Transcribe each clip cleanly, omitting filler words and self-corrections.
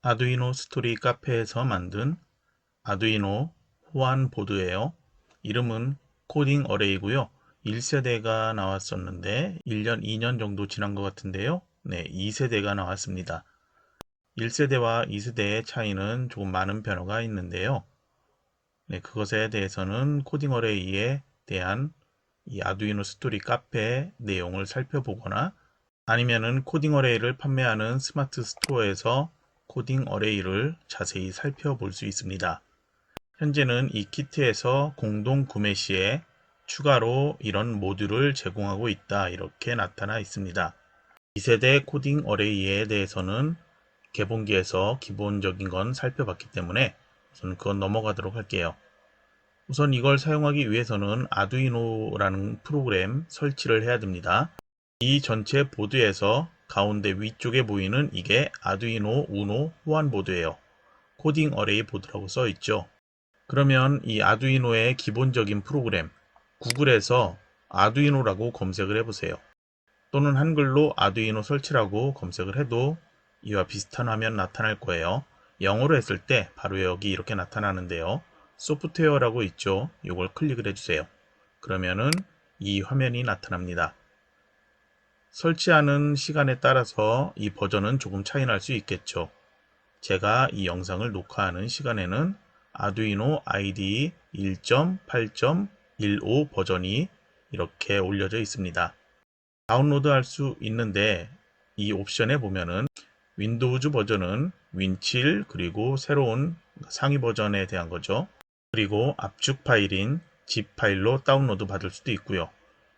아두이노 스토리 카페에서 만든 아두이노 호환 보드예요. 이름은 코딩 어레이고요. 1세대가 나왔었는데 1년, 2년 정도 지난 것 같은데요. 네, 2세대가 나왔습니다. 1세대와 2세대의 차이는 조금 많은 변화가 있는데요. 네, 그것에 대해서는 코딩 어레이에 대한 이 아두이노 스토리 카페 내용을 살펴보거나 아니면은 코딩 어레이를 판매하는 스마트 스토어에서 코딩 어레이를 자세히 살펴볼 수 있습니다. 현재는 이 키트에서 공동 구매 시에 추가로 이런 모듈을 제공하고 있다, 이렇게 나타나 있습니다. 2세대 코딩 어레이에 대해서는 개봉기에서 기본적인 건 살펴봤기 때문에 우선 그건 넘어가도록 할게요. 우선 이걸 사용하기 위해서는 아두이노라는 프로그램 설치를 해야 됩니다. 이 전체 보드에서 가운데 위쪽에 보이는 이게 아두이노 우노 호환 보드예요. 코딩 어레이 보드라고 써 있죠. 그러면 이 아두이노의 기본적인 프로그램, 구글에서 아두이노라고 검색을 해보세요. 또는 한글로 아두이노 설치라고 검색을 해도 이와 비슷한 화면 나타날 거예요. 영어로 했을 때 바로 여기 이렇게 나타나는데요. 소프트웨어라고 있죠. 이걸 클릭을 해주세요. 그러면은 이 화면이 나타납니다. 설치하는 시간에 따라서 이 버전은 조금 차이 날 수 있겠죠. 제가 이 영상을 녹화하는 시간에는 아두이노 IDE 1.8.15 버전이 이렇게 올려져 있습니다. 다운로드 할 수 있는데 이 옵션에 보면은 윈도우즈 버전은 윈7 그리고 새로운 상위 버전에 대한 거죠. 그리고 압축 파일인 zip 파일로 다운로드 받을 수도 있고요.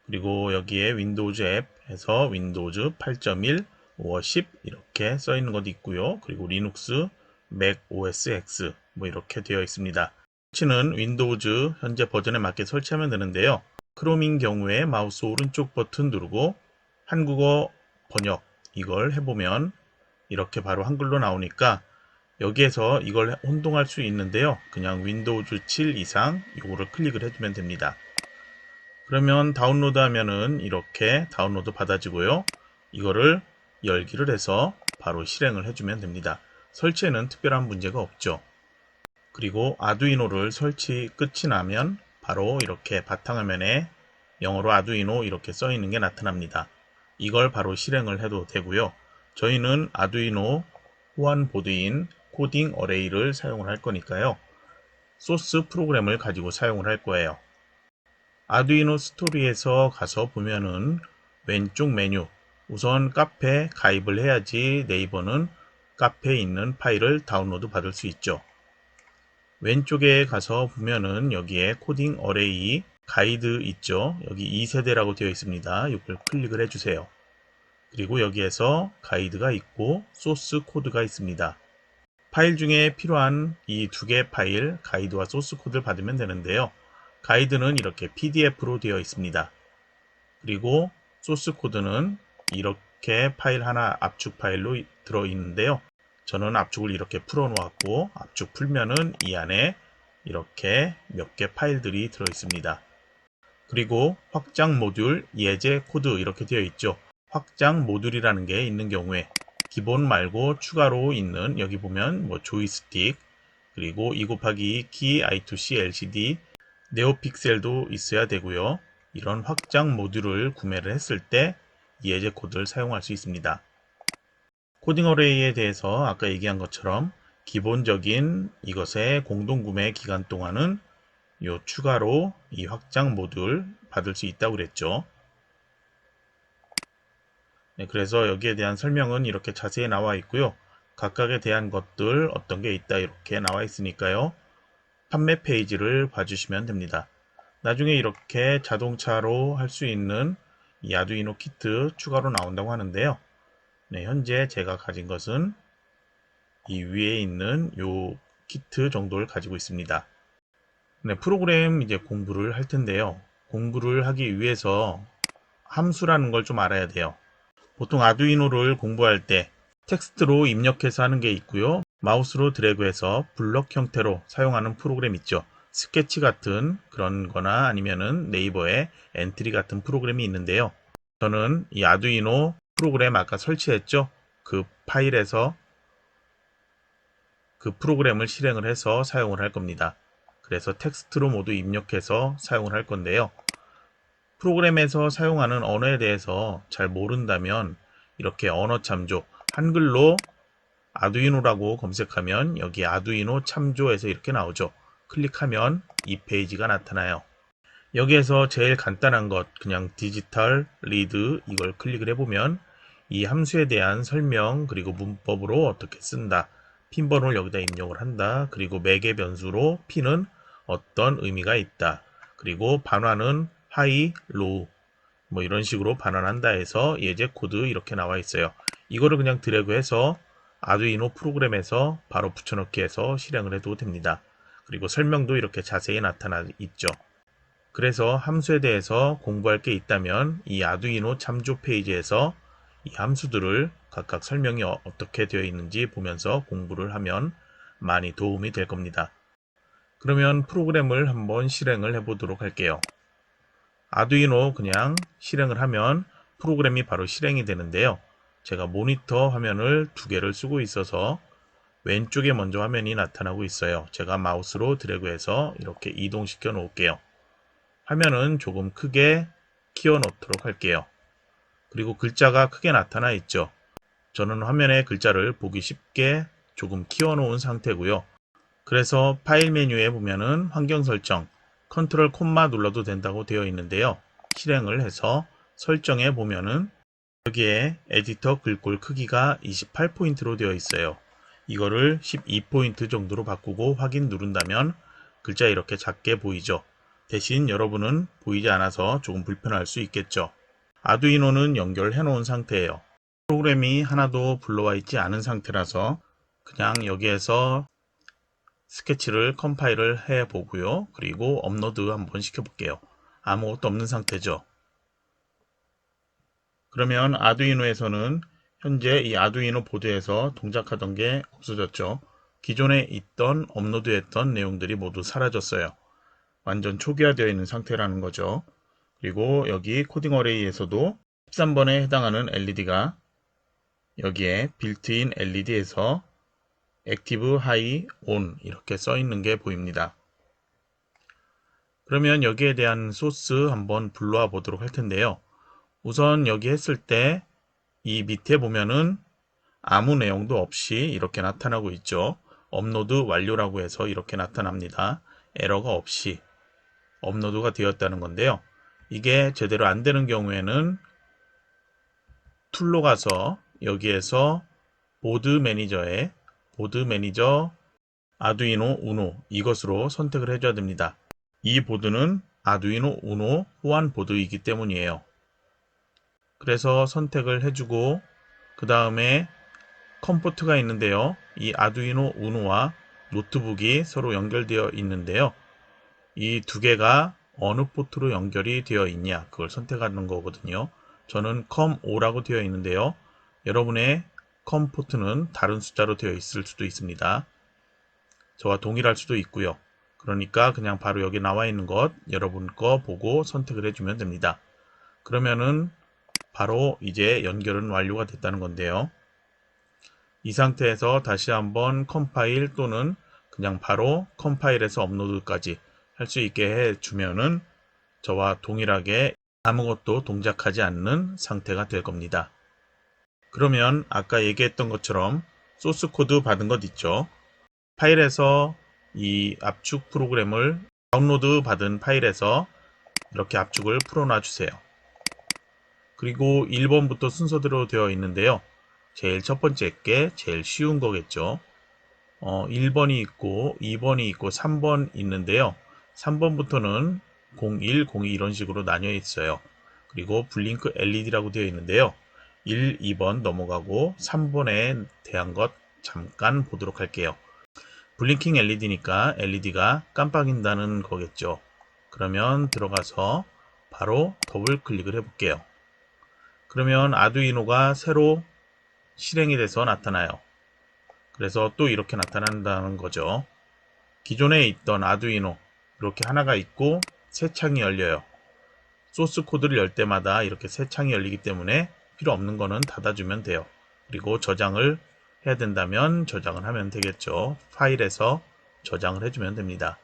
그리고 여기에 윈도우즈 앱에서 윈도우즈 8.1, 5, 10 이렇게 써 있는 것도 있고요. 그리고 리눅스, 맥 OS X 뭐 이렇게 되어 있습니다. 설치는 윈도우즈 현재 버전에 맞게 설치하면 되는데요. 크롬인 경우에 마우스 오른쪽 버튼 누르고 한국어 번역 이걸 해보면 이렇게 바로 한글로 나오니까 여기에서 이걸 혼동할 수 있는데요. 그냥 윈도우즈 7 이상 이거를 클릭을 해주면 됩니다. 그러면 다운로드 하면은 이렇게 다운로드 받아지고요. 이거를 열기를 해서 바로 실행을 해주면 됩니다. 설치에는 특별한 문제가 없죠. 그리고 아두이노를 설치 끝이 나면 바로 이렇게 바탕화면에 영어로 아두이노 이렇게 써 있는 게 나타납니다. 이걸 바로 실행을 해도 되고요. 저희는 아두이노 호환 보드인 코딩 어레이를 사용을 할 거니까요. 소스 프로그램을 가지고 사용을 할 거예요. 아두이노 스토리에서 가서 보면은 왼쪽 메뉴, 우선 카페 가입을 해야지 네이버는 카페에 있는 파일을 다운로드 받을 수 있죠. 왼쪽에 가서 보면은 여기에 코딩 어레이 가이드 있죠. 여기 2세대라고 되어 있습니다. 이걸 클릭을 해주세요. 그리고 여기에서 가이드가 있고 소스 코드가 있습니다. 파일 중에 필요한 이 두 개 파일 가이드와 소스 코드를 받으면 되는데요. 가이드는 이렇게 PDF로 되어 있습니다. 그리고 소스 코드는 이렇게 파일 하나 압축 파일로 들어있는데요. 저는 압축을 이렇게 풀어 놓았고 압축 풀면은 이 안에 이렇게 몇 개 파일들이 들어 있습니다. 그리고 확장 모듈, 예제 코드 이렇게 되어 있죠. 확장 모듈이라는 게 있는 경우에 기본 말고 추가로 있는 여기 보면 뭐 조이스틱 그리고 2 곱하기 2 키, I2C, LCD, 네오픽셀도 있어야 되고요. 이런 확장 모듈을 구매를 했을 때 예제 코드를 사용할 수 있습니다. 코딩 어레이에 대해서 아까 얘기한 것처럼 기본적인 이것의 공동구매 기간 동안은 요 추가로 이 확장 모듈 받을 수 있다고 그랬죠. 네, 그래서 여기에 대한 설명은 이렇게 자세히 나와 있고요. 각각에 대한 것들 어떤 게 있다 이렇게 나와 있으니까요. 판매 페이지를 봐주시면 됩니다. 나중에 이렇게 자동차로 할 수 있는 이 아두이노 키트 추가로 나온다고 하는데요. 네, 현재 제가 가진 것은 이 위에 있는 요 키트 정도를 가지고 있습니다. 네, 프로그램 이제 공부를 할 텐데요. 공부를 하기 위해서 함수라는 걸 좀 알아야 돼요. 보통 아두이노를 공부할 때 텍스트로 입력해서 하는 게 있고요. 마우스로 드래그해서 블럭 형태로 사용하는 프로그램 있죠. 스케치 같은 그런 거나 아니면은 네이버에 엔트리 같은 프로그램이 있는데요. 저는 이 아두이노 프로그램 아까 설치했죠. 그 파일에서 그 프로그램을 실행을 해서 사용을 할 겁니다. 그래서 텍스트로 모두 입력해서 사용을 할 건데요. 프로그램에서 사용하는 언어에 대해서 잘 모른다면 이렇게 언어 참조, 한글로 아두이노라고 검색하면 여기 아두이노 참조에서 이렇게 나오죠. 클릭하면 이 페이지가 나타나요. 여기에서 제일 간단한 것, 그냥 디지털 리드 이걸 클릭을 해보면 이 함수에 대한 설명, 그리고 문법으로 어떻게 쓴다, 핀 번호를 여기다 입력을 한다, 그리고 매개 변수로 핀은 어떤 의미가 있다, 그리고 반환은 하이, 로우 뭐 이런 식으로 반환한다 해서 예제 코드 이렇게 나와 있어요. 이거를 그냥 드래그해서 아두이노 프로그램에서 바로 붙여넣기 해서 실행을 해도 됩니다. 그리고 설명도 이렇게 자세히 나타나 있죠. 그래서 함수에 대해서 공부할 게 있다면 이 아두이노 참조 페이지에서 이 함수들을 각각 설명이 어떻게 되어 있는지 보면서 공부를 하면 많이 도움이 될 겁니다. 그러면 프로그램을 한번 실행을 해 보도록 할게요. 아두이노 그냥 실행을 하면 프로그램이 바로 실행이 되는데요. 제가 모니터 화면을 두 개를 쓰고 있어서 왼쪽에 먼저 화면이 나타나고 있어요. 제가 마우스로 드래그해서 이렇게 이동시켜 놓을게요. 화면은 조금 크게 키워 놓도록 할게요. 그리고 글자가 크게 나타나 있죠. 저는 화면에 글자를 보기 쉽게 조금 키워 놓은 상태고요. 그래서 파일 메뉴에 보면은 환경 설정, 컨트롤 콤마 눌러도 된다고 되어 있는데요. 실행을 해서 설정해 보면은 여기에 에디터 글꼴 크기가 28포인트로 되어 있어요. 이거를 12포인트 정도로 바꾸고 확인 누른다면 글자 이렇게 작게 보이죠. 대신 여러분은 보이지 않아서 조금 불편할 수 있겠죠. 아두이노는 연결해 놓은 상태예요. 프로그램이 하나도 불러와 있지 않은 상태라서 그냥 여기에서 스케치를 컴파일을 해 보고요. 그리고 업로드 한번 시켜 볼게요. 아무것도 없는 상태죠. 그러면 아두이노에서는 현재 이 아두이노 보드에서 동작하던 게 없어졌죠. 기존에 있던 업로드했던 내용들이 모두 사라졌어요. 완전 초기화되어 있는 상태라는 거죠. 그리고 여기 코딩 어레이에서도 13번에 해당하는 LED가 여기에 빌트인 LED에서 액티브, 하이, 온 이렇게 써 있는 게 보입니다. 그러면 여기에 대한 소스 한번 불러와 보도록 할 텐데요. 우선 여기 했을 때 이 밑에 보면은 아무 내용도 없이 이렇게 나타나고 있죠. 업로드 완료라고 해서 이렇게 나타납니다. 에러가 없이 업로드가 되었다는 건데요. 이게 제대로 안 되는 경우에는 툴로 가서 여기에서 보드 매니저 아두이노 우노 이것으로 선택을 해줘야 됩니다. 이 보드는 아두이노 우노 호환 보드이기 때문이에요. 그래서 선택을 해주고 그 다음에 컴포트가 있는데요. 이 아두이노 우노와 노트북이 서로 연결되어 있는데요. 이 두 개가 어느 포트로 연결이 되어 있냐 그걸 선택하는 거거든요. 저는 컴5라고 되어 있는데요. 여러분의 컴 포트는 다른 숫자로 되어 있을 수도 있습니다. 저와 동일할 수도 있고요. 그러니까 그냥 바로 여기 나와 있는 것 여러분 거 보고 선택을 해주면 됩니다. 그러면은 바로 이제 연결은 완료가 됐다는 건데요. 이 상태에서 다시 한번 컴파일 또는 그냥 바로 컴파일에서 업로드까지 할 수 있게 해주면은 저와 동일하게 아무것도 동작하지 않는 상태가 될 겁니다. 그러면 아까 얘기했던 것처럼 소스 코드 받은 것 있죠. 파일에서 이 압축 프로그램을 다운로드 받은 파일에서 이렇게 압축을 풀어놔 주세요. 그리고 1번부터 순서대로 되어 있는데요. 제일 첫 번째 게 제일 쉬운 거겠죠. 1번이 있고 2번이 있고 3번 있는데요. 3번부터는 01, 02 이런 식으로 나뉘어 있어요. 그리고 블링크 LED라고 되어 있는데요. 1, 2번 넘어가고 3번에 대한 것 잠깐 보도록 할게요. 블링킹 LED니까 LED가 깜빡인다는 거겠죠. 그러면 들어가서 바로 더블 클릭을 해볼게요. 그러면 아두이노가 새로 실행이 돼서 나타나요. 그래서 또 이렇게 나타난다는 거죠. 기존에 있던 아두이노 이렇게 하나가 있고 새 창이 열려요. 소스 코드를 열 때마다 이렇게 새 창이 열리기 때문에 필요 없는 거는 닫아주면 돼요. 그리고 저장을 해야 된다면 저장을 하면 되겠죠. 파일에서 저장을 해주면 됩니다.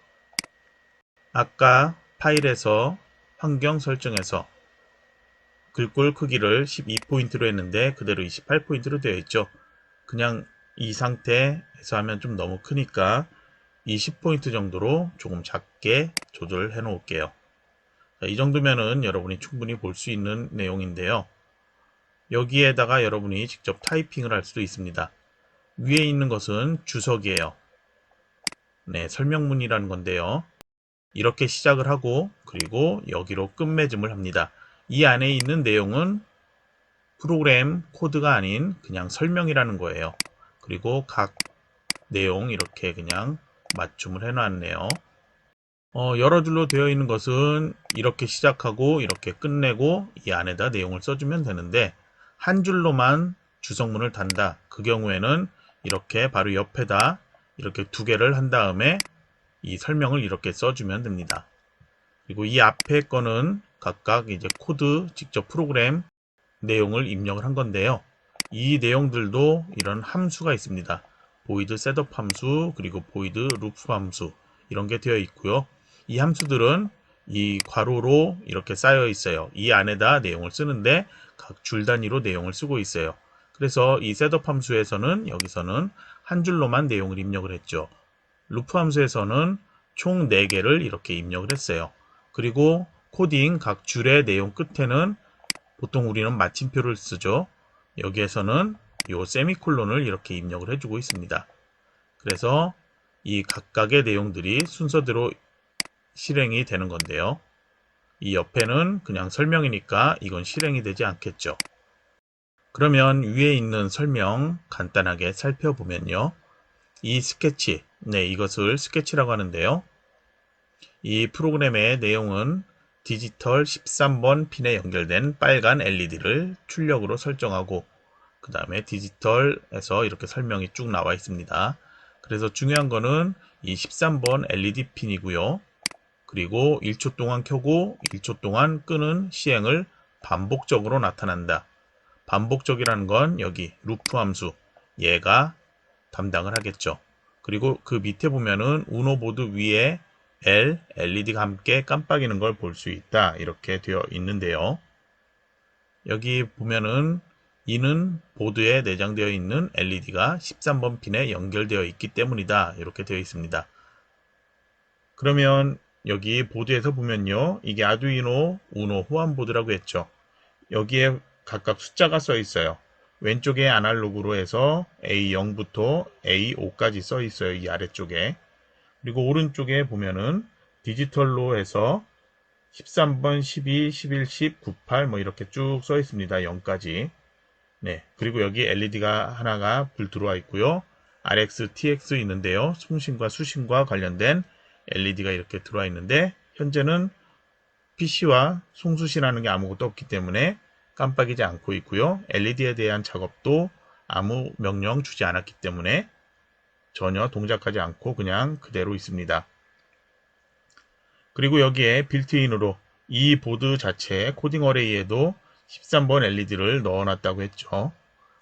아까 파일에서 환경 설정에서 글꼴 크기를 12포인트로 했는데 그대로 28포인트로 되어 있죠. 그냥 이 상태에서 하면 좀 너무 크니까 20포인트 정도로 조금 작게 조절해 놓을게요. 이 정도면은 여러분이 충분히 볼 수 있는 내용인데요. 여기에다가 여러분이 직접 타이핑을 할 수도 있습니다. 위에 있는 것은 주석이에요. 네, 설명문이라는 건데요. 이렇게 시작을 하고 그리고 여기로 끝맺음을 합니다. 이 안에 있는 내용은 프로그램 코드가 아닌 그냥 설명이라는 거예요. 그리고 각 내용 이렇게 그냥 맞춤을 해놨네요. 여러 줄로 되어 있는 것은 이렇게 시작하고 이렇게 끝내고 이 안에다 내용을 써주면 되는데 한 줄로만 주석문을 단다. 그 경우에는 이렇게 바로 옆에다 이렇게 두 개를 한 다음에 이 설명을 이렇게 써주면 됩니다. 그리고 이 앞에 거는 각각 이제 코드 직접 프로그램 내용을 입력을 한 건데요. 이 내용들도 이런 함수가 있습니다. void setup 함수 그리고 void loop 함수 이런 게 되어 있고요. 이 함수들은 이 괄호로 이렇게 쌓여 있어요. 이 안에다 내용을 쓰는데 각 줄 단위로 내용을 쓰고 있어요. 그래서 이 setup 함수에서는 여기서는 한 줄로만 내용을 입력을 했죠. 루프 함수에서는 총 4개를 이렇게 입력을 했어요. 그리고 코딩 각 줄의 내용 끝에는 보통 우리는 마침표를 쓰죠. 여기에서는 이 세미콜론을 이렇게 입력을 해주고 있습니다. 그래서 이 각각의 내용들이 순서대로 실행이 되는 건데요. 이 옆에는 그냥 설명이니까 이건 실행이 되지 않겠죠. 그러면 위에 있는 설명 간단하게 살펴보면요. 이 스케치, 네, 이것을 스케치라고 하는데요. 이 프로그램의 내용은 디지털 13번 핀에 연결된 빨간 LED를 출력으로 설정하고 그 다음에 디지털에서 이렇게 설명이 쭉 나와 있습니다. 그래서 중요한 거는 이 13번 LED 핀이고요. 그리고 1초 동안 켜고 1초 동안 끄는 시행을 반복적으로 나타난다. 반복적이라는 건 여기 루프 함수 얘가 담당을 하겠죠. 그리고 그 밑에 보면은 우노 보드 위에 LED가 함께 깜빡이는 걸 볼 수 있다. 이렇게 되어 있는데요. 여기 보면은 이는 보드에 내장되어 있는 LED가 13번 핀에 연결되어 있기 때문이다. 이렇게 되어 있습니다. 그러면 여기 보드에서 보면요. 이게 아두이노 우노 호환 보드라고 했죠. 여기에 각각 숫자가 써 있어요. 왼쪽에 아날로그로 해서 A0부터 A5까지 써 있어요. 이 아래쪽에. 그리고 오른쪽에 보면은 디지털로 해서 13번, 12, 11, 10, 98 뭐 이렇게 쭉 써 있습니다. 0까지. 네. 그리고 여기 LED가 하나가 불 들어와 있고요. RX, TX 있는데요. 송신과 수신과 관련된 LED가 이렇게 들어와 있는데 현재는 PC와 송수신하는 게 아무것도 없기 때문에 깜빡이지 않고 있고요. LED에 대한 작업도 아무 명령 주지 않았기 때문에 전혀 동작하지 않고 그냥 그대로 있습니다. 그리고 여기에 빌트인으로 이 보드 자체 코딩 어레이에도 13번 LED를 넣어놨다고 했죠.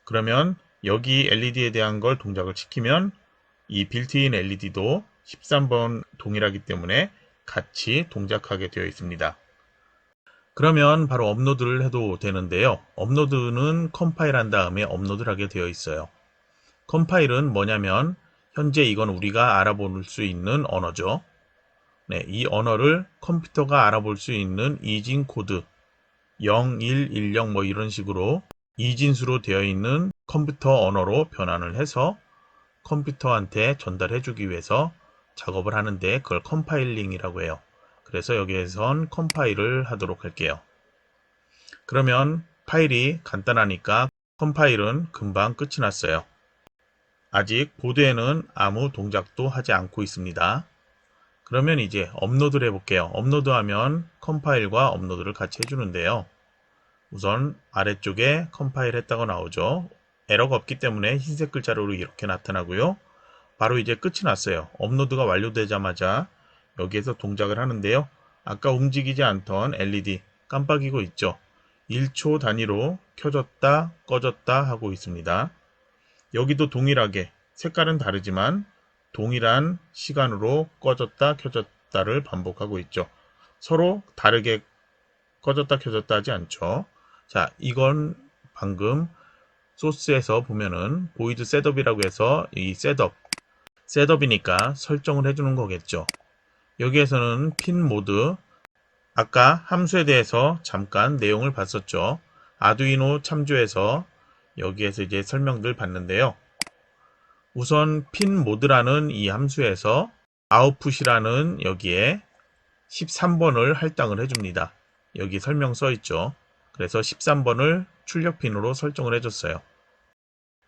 그러면 여기 LED에 대한 걸 동작을 시키면 이 빌트인 LED도 13번 동일하기 때문에 같이 동작하게 되어 있습니다. 그러면 바로 업로드를 해도 되는데요. 업로드는 컴파일 한 다음에 업로드를 하게 되어 있어요. 컴파일은 뭐냐면 현재 이건 우리가 알아볼 수 있는 언어죠. 네, 이 언어를 컴퓨터가 알아볼 수 있는 이진 코드 0110 뭐 이런 식으로 이진수로 되어 있는 컴퓨터 언어로 변환을 해서 컴퓨터한테 전달해 주기 위해서 작업을 하는데 그걸 컴파일링이라고 해요. 그래서 여기에선 컴파일을 하도록 할게요. 그러면 파일이 간단하니까 컴파일은 금방 끝이 났어요. 아직 보드에는 아무 동작도 하지 않고 있습니다. 그러면 이제 업로드를 해볼게요. 업로드하면 컴파일과 업로드를 같이 해주는데요. 우선 아래쪽에 컴파일 했다고 나오죠. 에러가 없기 때문에 흰색 글자로 이렇게 나타나고요. 바로 이제 끝이 났어요. 업로드가 완료되자마자 여기에서 동작을 하는데요. 아까 움직이지 않던 LED 깜빡이고 있죠. 1초 단위로 켜졌다 꺼졌다 하고 있습니다. 여기도 동일하게 색깔은 다르지만 동일한 시간으로 꺼졌다 켜졌다를 반복하고 있죠. 서로 다르게 꺼졌다 켜졌다 하지 않죠. 자, 이건 방금 소스에서 보면은 보이드 셋업이라고 해서 이 셋업이니까 설정을 해주는 거겠죠. 여기에서는 핀 모드, 아까 함수에 대해서 잠깐 내용을 봤었죠. 아두이노 참조해서 여기에서 이제 설명들 봤는데요. 우선 핀 모드라는 이 함수에서 아웃풋이라는 여기에 13번을 할당을 해줍니다. 여기 설명 써있죠. 그래서 13번을 출력핀으로 설정을 해줬어요.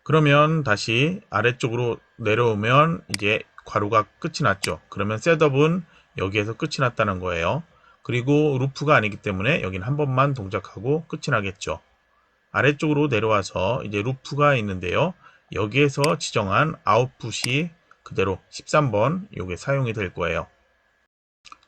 그러면 다시 아래쪽으로 내려오면 이제 괄호가 끝이 났죠. 그러면 셋업은 여기에서 끝이 났다는 거예요. 그리고 루프가 아니기 때문에 여기는 한 번만 동작하고 끝이 나겠죠. 아래쪽으로 내려와서 이제 루프가 있는데요. 여기에서 지정한 아웃풋이 그대로 13번 요게 사용이 될 거예요.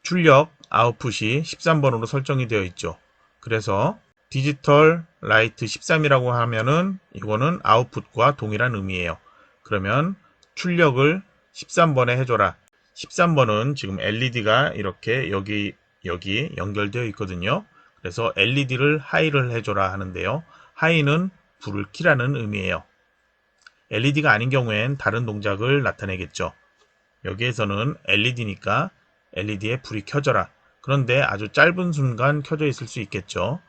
출력 아웃풋이 13번으로 설정이 되어 있죠. 그래서 디지털 라이트 13이라고 하면은 이거는 아웃풋과 동일한 의미예요. 그러면 출력을 13번에 해줘라. 13번은 지금 LED가 이렇게 여기 연결되어 있거든요. 그래서 LED를 하이를 해줘라 하는데요. 하이는 불을 켜라는 의미예요. LED가 아닌 경우엔 다른 동작을 나타내겠죠. 여기에서는 LED니까 LED에 불이 켜져라. 그런데 아주 짧은 순간 켜져 있을 수 있겠죠.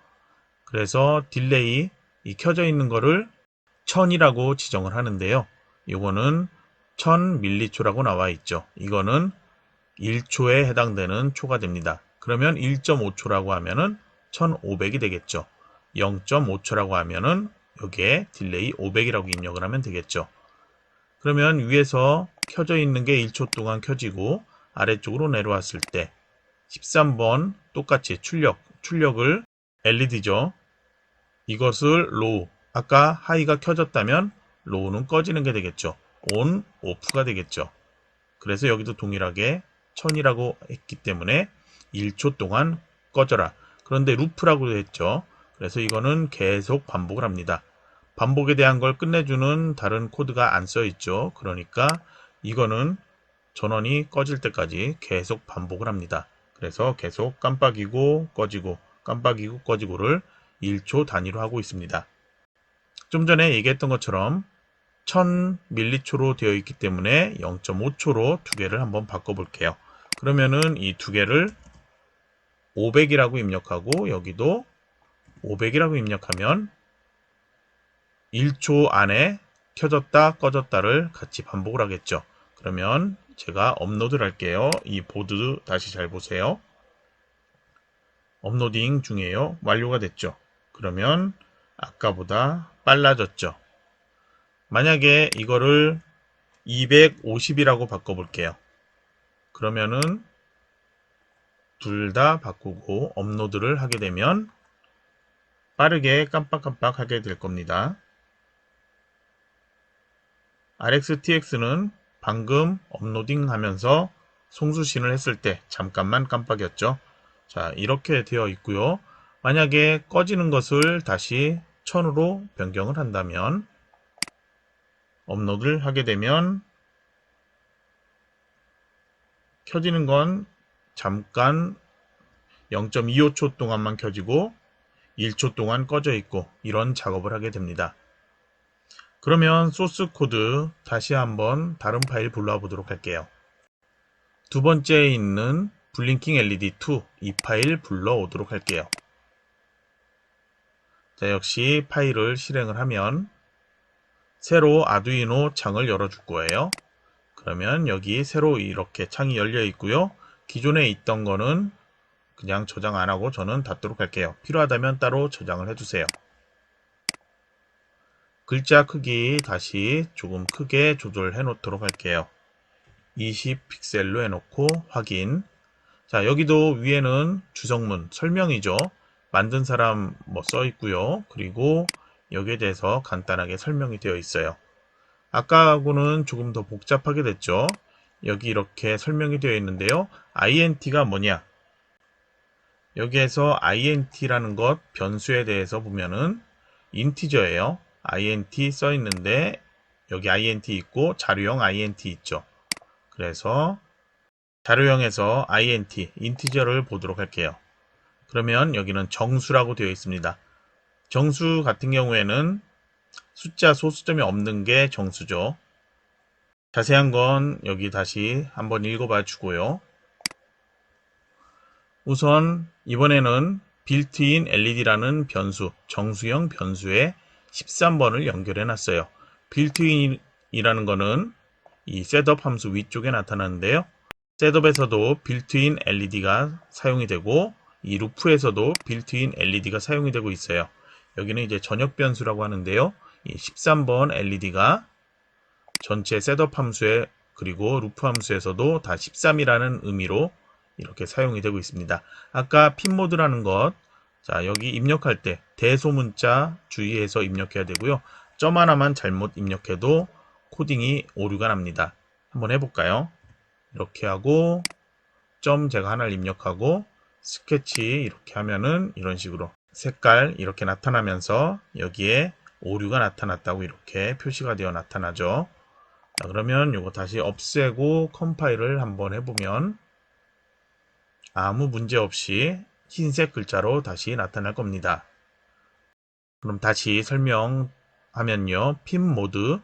그래서 딜레이, 이 켜져 있는 거를 1000이라고 지정을 하는데요. 이거는 1000m초라고 나와 있죠. 이거는 1초에 해당되는 초가 됩니다. 그러면 1.5초라고 하면은 1500이 되겠죠. 0.5초라고 하면은 여기에 딜레이 500이라고 입력을 하면 되겠죠. 그러면 위에서 켜져 있는 게 1초 동안 켜지고 아래쪽으로 내려왔을 때 13번 똑같이 출력을 LED죠. 이것을 로우, 아까 하이가 켜졌다면 로우는 꺼지는 게 되겠죠. 온, 오프가 되겠죠. 그래서 여기도 동일하게 1000이라고 했기 때문에 1초 동안 꺼져라. 그런데 루프라고 했죠. 그래서 이거는 계속 반복을 합니다. 반복에 대한 걸 끝내주는 다른 코드가 안 써 있죠. 그러니까 이거는 전원이 꺼질 때까지 계속 반복을 합니다. 그래서 계속 깜빡이고 꺼지고 깜빡이고 꺼지고를 1초 단위로 하고 있습니다. 좀 전에 얘기했던 것처럼 1000m초로 되어 있기 때문에 0.5초로 두 개를 한번 바꿔볼게요. 그러면은 이 두 개를 500이라고 입력하고 여기도 500이라고 입력하면 1초 안에 켜졌다 꺼졌다를 같이 반복을 하겠죠. 그러면 제가 업로드를 할게요. 이 보드 다시 잘 보세요. 업로딩 중이에요. 완료가 됐죠. 그러면 아까보다 빨라졌죠. 만약에 이거를 250이라고 바꿔볼게요. 그러면은 둘 다 바꾸고 업로드를 하게 되면 빠르게 깜빡깜빡 하게 될 겁니다. RxTX는 방금 업로딩 하면서 송수신을 했을 때 잠깐만 깜빡였죠. 자, 이렇게 되어 있고요. 만약에 꺼지는 것을 다시 1000으로 변경을 한다면 업로드를 하게 되면 켜지는 건 잠깐 0.25초 동안만 켜지고 1초 동안 꺼져 있고 이런 작업을 하게 됩니다. 그러면 소스 코드 다시 한번 다른 파일 불러와 보도록 할게요. 두 번째에 있는 블링킹 LED2 이 파일 불러오도록 할게요. 자, 역시 파일을 실행을 하면 새로 아두이노 창을 열어줄 거예요. 그러면 여기 새로 이렇게 창이 열려 있고요. 기존에 있던 거는 그냥 저장 안 하고 저는 닫도록 할게요. 필요하다면 따로 저장을 해주세요. 글자 크기 다시 조금 크게 조절해 놓도록 할게요. 20픽셀로 해놓고 확인. 자, 여기도 위에는 주성문 설명이죠. 만든 사람 뭐 써 있고요. 그리고 여기에 대해서 간단하게 설명이 되어 있어요. 아까하고는 조금 더 복잡하게 됐죠. 여기 이렇게 설명이 되어 있는데요. int가 뭐냐? 여기에서 int라는 것 변수에 대해서 보면은 인티저예요. int 써 있는데 여기 int 있고 자료형 int 있죠. 그래서 자료형에서 int, 인티저를 보도록 할게요. 그러면 여기는 정수라고 되어 있습니다. 정수 같은 경우에는 숫자 소수점이 없는 게 정수죠. 자세한 건 여기 다시 한번 읽어봐 주고요. 우선 이번에는 빌트인 LED라는 변수, 정수형 변수에 13번을 연결해 놨어요. 빌트인이라는 거는 이 셋업 함수 위쪽에 나타나는데요. 셋업에서도 빌트인 LED가 사용이 되고 이 루프에서도 빌트인 LED가 사용이 되고 있어요. 여기는 이제 전역 변수라고 하는데요. 이 13번 LED가 전체 셋업 함수에 그리고 루프 함수에서도 다 13이라는 의미로 이렇게 사용이 되고 있습니다. 아까 핀 모드라는 것, 자 여기 입력할 때 대소문자 주의해서 입력해야 되고요. 점 하나만 잘못 입력해도 코딩이 오류가 납니다. 한번 해볼까요? 이렇게 하고 점 제가 하나를 입력하고 스케치 이렇게 하면은 이런 식으로 색깔 이렇게 나타나면서 여기에 오류가 나타났다고 이렇게 표시가 되어 나타나죠. 자, 그러면 이거 다시 없애고 컴파일을 한번 해보면 아무 문제 없이 흰색 글자로 다시 나타날 겁니다. 그럼 다시 설명하면요. 핀 모드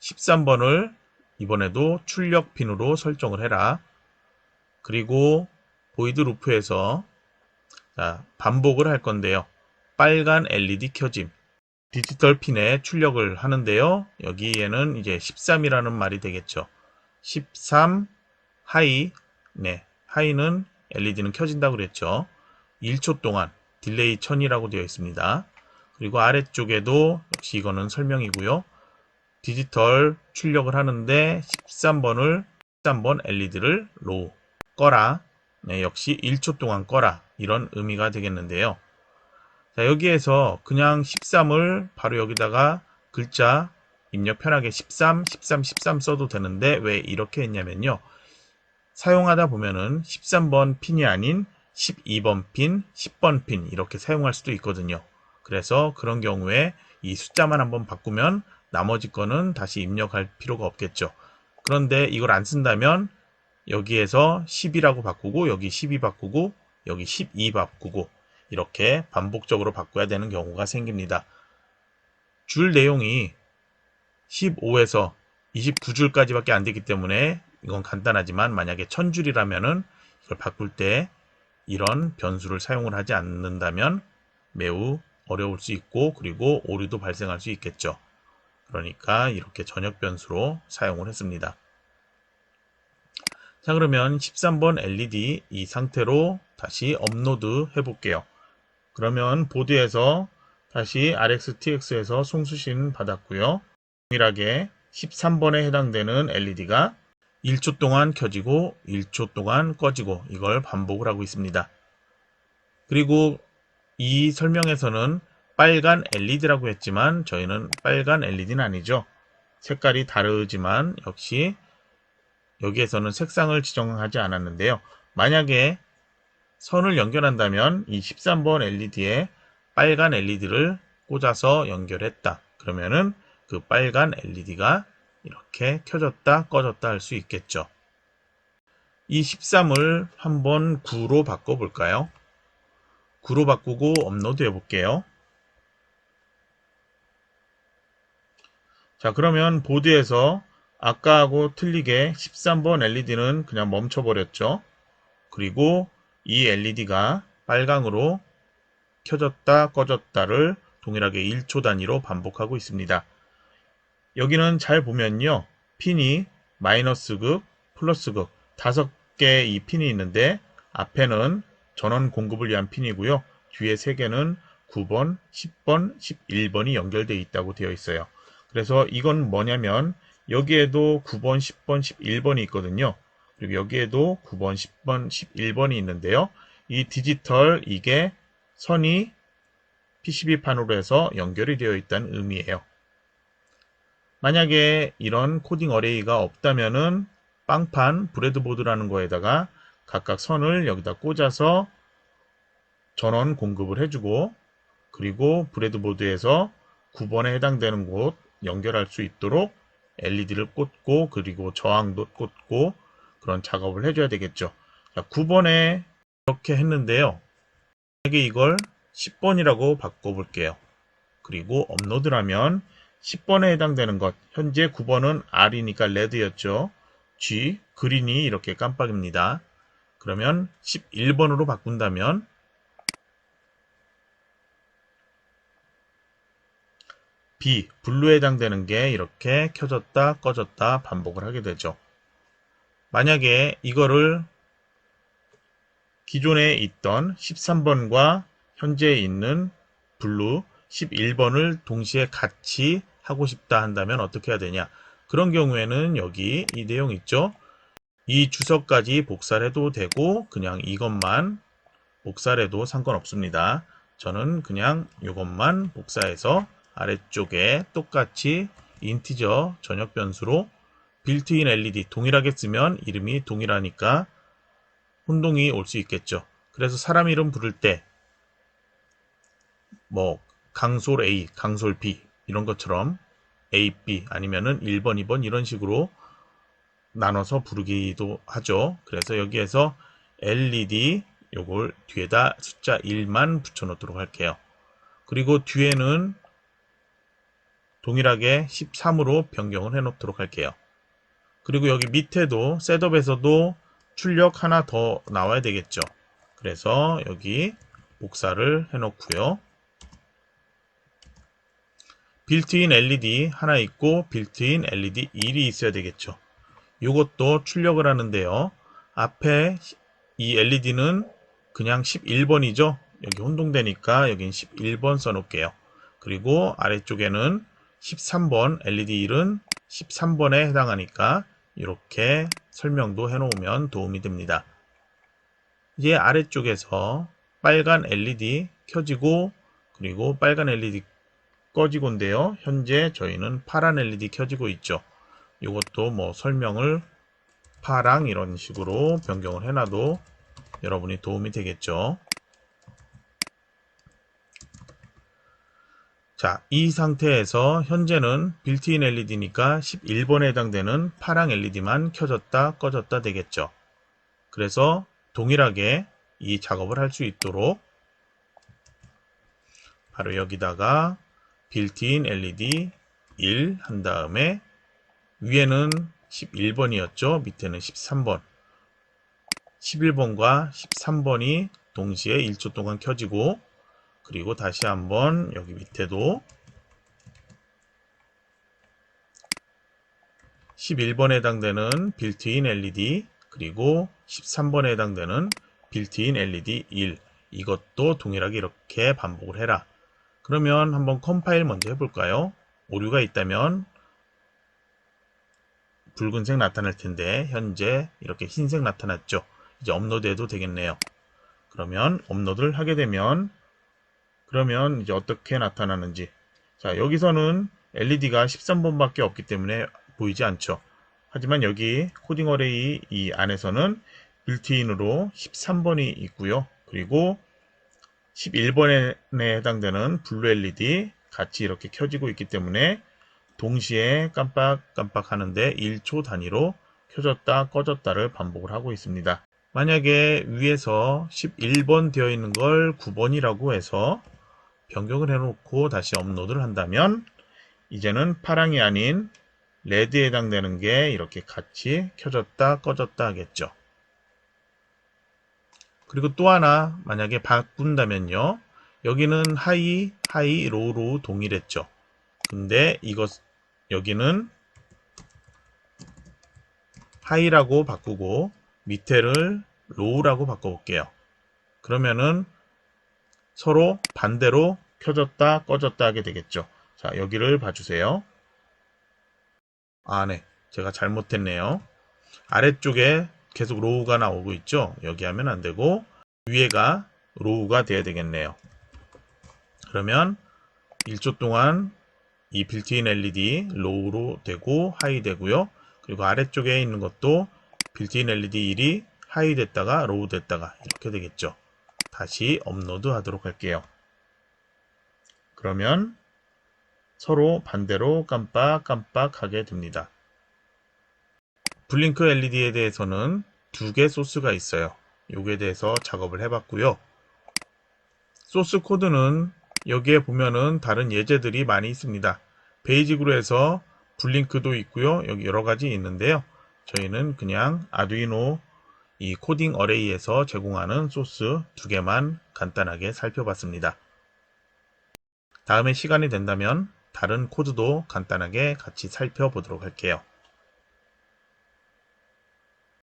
13번을 이번에도 출력 핀으로 설정을 해라. 그리고 보이드 루프에서 반복을 할 건데요. 빨간 LED 켜짐. 디지털 핀에 출력을 하는데요. 여기에는 이제 13이라는 말이 되겠죠. 13 하이, 하이는 LED는 켜진다고 그랬죠. 1초 동안 딜레이 1000이라고 되어 있습니다. 그리고 아래쪽에도 역시 이거는 설명이고요. 디지털 출력을 하는데 13번 LED를 로우 꺼라. 역시 1초 동안 꺼라. 이런 의미가 되겠는데요. 자, 여기에서 그냥 13을 바로 여기다가 글자 입력 편하게 13, 13, 13 써도 되는데 왜 이렇게 했냐면요. 사용하다 보면은 13번 핀이 아닌 12번 핀, 10번 핀 이렇게 사용할 수도 있거든요. 그래서 그런 경우에 이 숫자만 한번 바꾸면 나머지 거는 다시 입력할 필요가 없겠죠. 그런데 이걸 안 쓴다면 여기에서 10이라고 바꾸고 여기 12 바꾸고 여기 12 바꾸고 이렇게 반복적으로 바꿔야 되는 경우가 생깁니다. 줄 내용이 15에서 29줄까지밖에 안 되기 때문에 이건 간단하지만 만약에 1000줄이라면은 이걸 바꿀 때 이런 변수를 사용을 하지 않는다면 매우 어려울 수 있고 그리고 오류도 발생할 수 있겠죠. 그러니까 이렇게 전역 변수로 사용을 했습니다. 자, 그러면 13번 LED 이 상태로 다시 업로드 해볼게요. 그러면 보드에서 다시 RxTx에서 송수신 받았고요. 동일하게 13번에 해당되는 LED가 1초 동안 켜지고 1초 동안 꺼지고 이걸 반복을 하고 있습니다. 그리고 이 설명에서는 빨간 LED라고 했지만 저희는 빨간 LED는 아니죠. 색깔이 다르지만 역시 여기에서는 색상을 지정하지 않았는데요. 만약에 선을 연결한다면 이 13번 LED에 빨간 LED를 꽂아서 연결했다. 그러면은 그 빨간 LED가 이렇게 켜졌다 꺼졌다 할 수 있겠죠. 이 13을 한번 9로 바꿔볼까요? 9로 바꾸고 업로드 해볼게요. 자, 그러면 보드에서 아까하고 틀리게 13번 LED는 그냥 멈춰버렸죠. 그리고 이 LED가 빨강으로 켜졌다 꺼졌다를 동일하게 1초 단위로 반복하고 있습니다. 여기는 잘 보면요. 핀이 마이너스극, 플러스극 5개 이 핀이 있는데 앞에는 전원 공급을 위한 핀이고요. 뒤에 3개는 9번, 10번, 11번이 연결되어 있다고 되어 있어요. 그래서 이건 뭐냐면 여기에도 9번, 10번, 11번이 있거든요. 그리고 여기에도 9번, 10번, 11번이 있는데요. 이 디지털 이게 선이 PCB판으로 해서 연결이 되어 있다는 의미예요. 만약에 이런 코딩 어레이가 없다면은 빵판 브레드보드라는 거에다가 각각 선을 여기다 꽂아서 전원 공급을 해주고 그리고 브레드보드에서 9번에 해당되는 곳 연결할 수 있도록 LED를 꽂고 그리고 저항도 꽂고 그런 작업을 해줘야 되겠죠. 자, 9번에 이렇게 했는데요. 만약에 이걸 10번이라고 바꿔볼게요. 그리고 업로드를 하면 10번에 해당되는 것, 현재 9번은 R이니까 레드였죠. G, 그린이 이렇게 깜빡입니다. 그러면 11번으로 바꾼다면 B, 블루에 해당되는 게 이렇게 켜졌다 꺼졌다 반복을 하게 되죠. 만약에 이거를 기존에 있던 13번과 현재 있는 블루 11번을 동시에 같이 하고 싶다 한다면 어떻게 해야 되냐? 그런 경우에는 여기 이 내용 있죠? 이 주석까지 복사를 해도 되고 그냥 이것만 복사를 해도 상관없습니다. 저는 그냥 이것만 복사해서 아래쪽에 똑같이 인티저 전역 변수로 빌트인 LED 동일하게 쓰면 이름이 동일하니까 혼동이 올 수 있겠죠. 그래서 사람 이름 부를 때 뭐 강솔 A, 강솔 B 이런 것처럼 A, B 아니면은 1번, 2번 이런 식으로 나눠서 부르기도 하죠. 그래서 여기에서 LED 요걸 뒤에다 숫자 1만 붙여 놓도록 할게요. 그리고 뒤에는 동일하게 13으로 변경을 해 놓도록 할게요. 그리고 여기 밑에도 셋업에서도 출력 하나 더 나와야 되겠죠. 그래서 여기 복사를 해 놓고요. 빌트인 LED 하나 있고 빌트인 LED 1이 있어야 되겠죠. 이것도 출력을 하는데요. 앞에 이 LED는 그냥 11번이죠. 여기 혼동되니까 여긴 11번 써놓을게요. 그리고 아래쪽에는 13번 LED 1은 13번에 해당하니까 이렇게 설명도 해놓으면 도움이 됩니다. 이제 아래쪽에서 빨간 LED 켜지고 그리고 빨간 LED 꺼지고인데요. 현재 저희는 파란 LED 켜지고 있죠. 이것도 뭐 설명을 파랑 이런 식으로 변경을 해놔도 여러분이 도움이 되겠죠. 자, 이 상태에서 현재는 빌트인 LED니까 11번에 해당되는 파랑 LED만 켜졌다 꺼졌다 되겠죠. 그래서 동일하게 이 작업을 할 수 있도록 바로 여기다가 빌트인 LED 1 한 다음에 위에는 11번이었죠. 밑에는 13번. 11번과 13번이 동시에 1초 동안 켜지고 그리고 다시 한번 여기 밑에도 11번에 해당되는 빌트인 LED 그리고 13번에 해당되는 빌트인 LED 1 이것도 동일하게 이렇게 반복을 해라. 그러면 한번 컴파일 먼저 해볼까요? 오류가 있다면 붉은색 나타날 텐데 현재 이렇게 흰색 나타났죠. 이제 업로드해도 되겠네요. 그러면 업로드를 하게 되면 그러면 이제 어떻게 나타나는지 자 여기서는 LED가 13번밖에 없기 때문에 보이지 않죠. 하지만 여기 코딩 어레이 이 안에서는 빌트인으로 13번이 있고요. 그리고 11번에 해당되는 블루 LED 같이 이렇게 켜지고 있기 때문에 동시에 깜빡깜빡 하는데 1초 단위로 켜졌다 꺼졌다를 반복을 하고 있습니다. 만약에 위에서 11번 되어 있는 걸 9번이라고 해서 변경을 해놓고 다시 업로드를 한다면 이제는 파랑이 아닌 레드에 해당되는 게 이렇게 같이 켜졌다 꺼졌다 하겠죠. 그리고 또 하나 만약에 바꾼다면요. 여기는 하이, 로우로 동일했죠. 근데 여기는 하이라고 바꾸고 밑에를 로우라고 바꿔볼게요. 그러면은 서로 반대로 켜졌다 꺼졌다 하게 되겠죠. 자, 여기를 봐주세요. 네. 제가 잘못했네요. 아래쪽에 계속 로우가 나오고 있죠. 여기 하면 안 되고 위에가 로우가 돼야 되겠네요. 그러면 1초 동안 이 빌트인 LED 로우로 되고 하이 되고요. 그리고 아래쪽에 있는 것도 빌트인 LED 1이 하이 됐다가 로우 됐다가 이렇게 되겠죠. 다시 업로드 하도록 할게요. 그러면 서로 반대로 깜빡깜빡하게 됩니다. 블링크 LED에 대해서는 두 개 소스가 있어요. 요기에 대해서 작업을 해봤고요. 소스 코드는 여기에 보면은 다른 예제들이 많이 있습니다. 베이직으로 해서 블링크도 있고요. 여기 여러가지 있는데요. 저희는 그냥 아두이노 이 코딩 어레이에서 제공하는 소스 두 개만 간단하게 살펴봤습니다. 다음에 시간이 된다면 다른 코드도 간단하게 같이 살펴보도록 할게요.